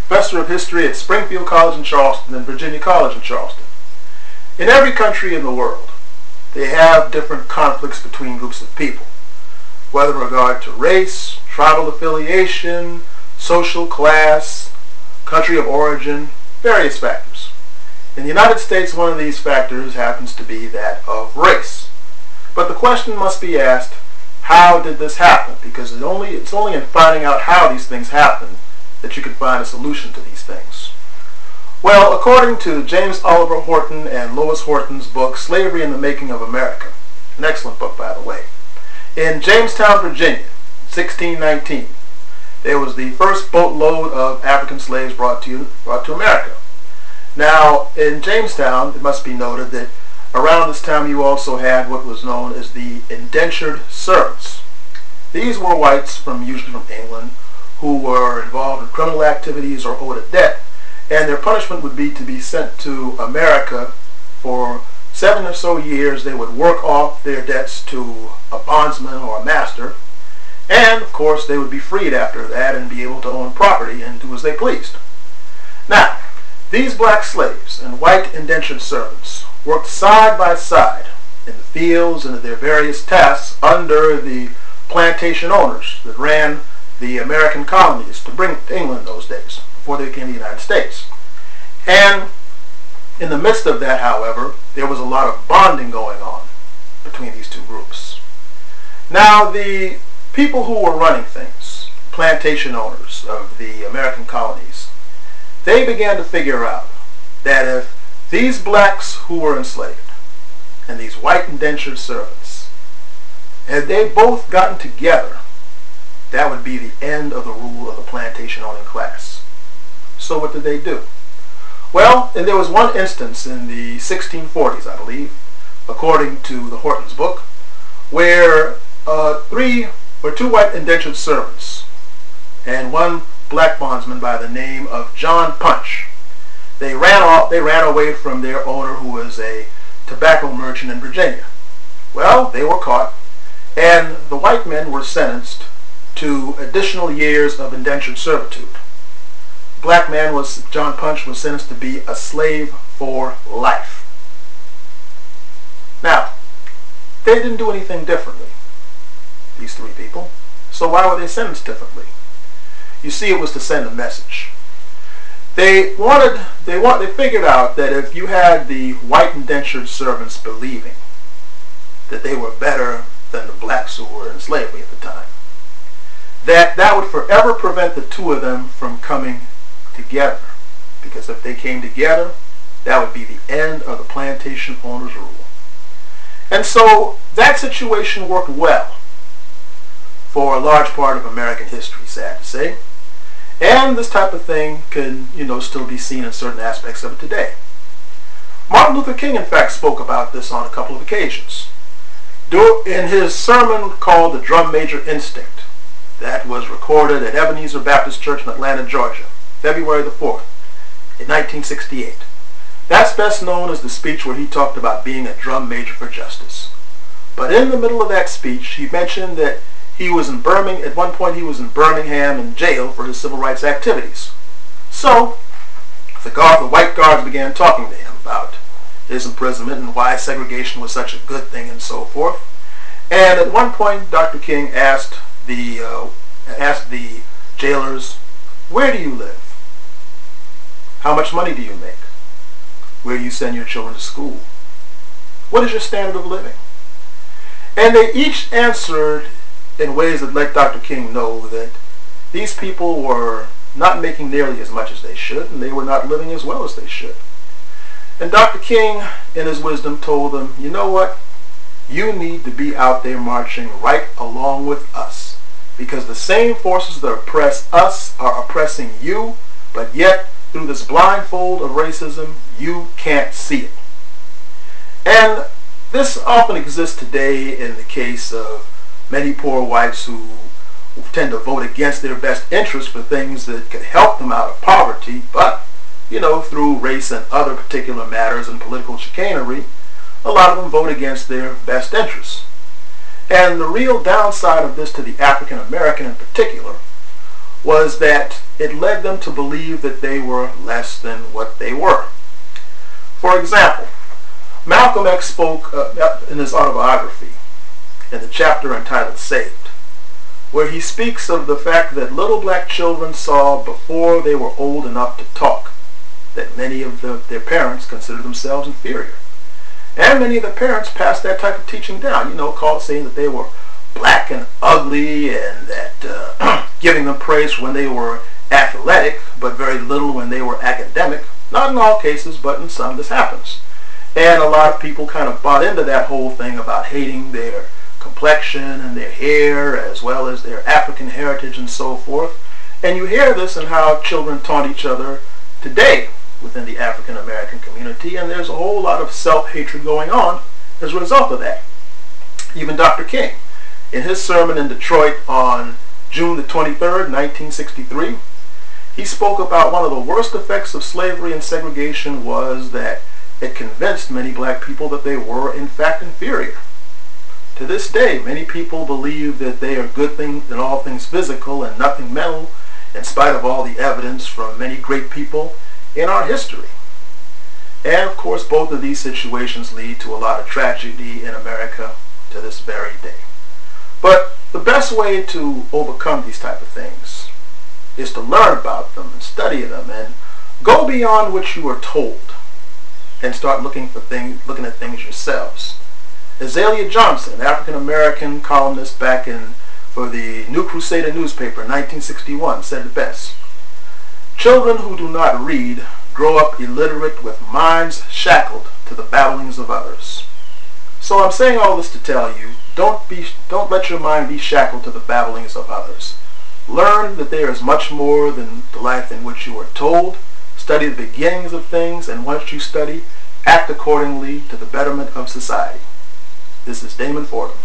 professor of history at Springfield College in Charleston and Virginia College in Charleston. In every country in the world, they have different conflicts between groups of people, whether in regard to race, tribal affiliation, social class, country of origin, various factors. In the United States, one of these factors happens to be that of race. But the question must be asked, how did this happen? Because it's only in finding out how these things happen that you can find a solution to these things. Well, according to James Oliver Horton and Lois Horton's book, Slavery in the Making of America, an excellent book, by the way, in Jamestown, Virginia, 1619, there was the first boatload of African slaves brought to America. Now, in Jamestown, it must be noted that around this time you also had what was known as the indentured servants. These were whites, usually from England, who were involved in criminal activities or owed a debt, and their punishment would be to be sent to America for 7 or so years. They would work off their debts to a bondsman or a master, and of course they would be freed after that and be able to own property and do as they pleased. Now, these black slaves and white indentured servants worked side by side in the fields and at their various tasks under the plantation owners that ran the American colonies to bring to England in those days, before they became the United States. And in the midst of that, however, there was a lot of bonding going on between these two groups. Now, the people who were running things, plantation owners of the American colonies, they began to figure out that if these blacks who were enslaved and these white indentured servants, had they both gotten together, that would be the end of the rule of the plantation owning class. So what did they do? Well, and there was one instance in the 1640s, I believe, according to the Horton's book, where two white indentured servants and one black bondsman by the name of John Punch, they ran away from their owner, who was a tobacco merchant in Virginia. Well, they were caught, and the white men were sentenced to additional years of indentured servitude. Black man John Punch was sentenced to be a slave for life. Now, they didn't do anything differently, these three people. So why were they sentenced differently? You see, it was to send a message. They figured out that if you had the white indentured servants believing that they were better than the blacks who were in slavery at the time, that would forever prevent the two of them from coming together. Because if they came together, that would be the end of the plantation owner's rule. And so that situation worked well for a large part of American history, sad to say. And this type of thing can, still be seen in certain aspects of it today. Martin Luther King, in fact, spoke about this on a couple of occasions. In his sermon called The Drum Major Instinct, that was recorded at Ebenezer Baptist Church in Atlanta, Georgia, February the 4th, in 1968. That's best known as the speech where he talked about being a drum major for justice. But in the middle of that speech, he mentioned that at one point he was in Birmingham in jail for his civil rights activities. So, the white guards began talking to him about his imprisonment and why segregation was such a good thing and so forth. And at one point, Dr. King asked the jailers, "Where do you live? How much money do you make? Where do you send your children to school? What is your standard of living?" And they each answered in ways that let Dr. King know that these people were not making nearly as much as they should, and they were not living as well as they should. And Dr. King, in his wisdom, told them, "You know what? You need to be out there marching right along with us, because the same forces that oppress us are oppressing you, but yet through this blindfold of racism, you can't see it." And this often exists today in the case of many poor whites who tend to vote against their best interests for things that could help them out of poverty, but, through race and other particular matters and political chicanery, a lot of them vote against their best interests. And the real downside of this to the African American in particular was that it led them to believe that they were less than what they were. For example, Malcolm X spoke in his autobiography in the chapter entitled Saved, where he speaks of the fact that little black children saw before they were old enough to talk that many of their parents considered themselves inferior. And many of the parents passed that type of teaching down, saying that they were black and ugly, and that giving them praise when they were athletic, but very little when they were academic. Not in all cases, but in some this happens. And a lot of people kind of bought into that whole thing about hating their complexion and their hair, as well as their African heritage and so forth. And you hear this in how children taunt each other today within the African American community, and there's a whole lot of self-hatred going on as a result of that. Even Dr. King, in his sermon in Detroit on June the 23rd, 1963, he spoke about one of the worst effects of slavery and segregation was that it convinced many black people that they were in fact inferior. To this day, many people believe that they are good things in all things physical and nothing mental, in spite of all the evidence from many great people in our history. And of course, both of these situations lead to a lot of tragedy in America to this very day. But the best way to overcome these type of things is to learn about them and study them and go beyond what you are told and start looking at things yourselves. Azalea Johnson, an African American columnist back for the New Crusader newspaper in 1961, said it best: "Children who do not read grow up illiterate with minds shackled to the babblings of others." So I'm saying all this to tell you, don't let your mind be shackled to the babblings of others. Learn that there is much more than the life in which you are told. Study the beginnings of things, and once you study, act accordingly to the betterment of society. This is Damon Fordham.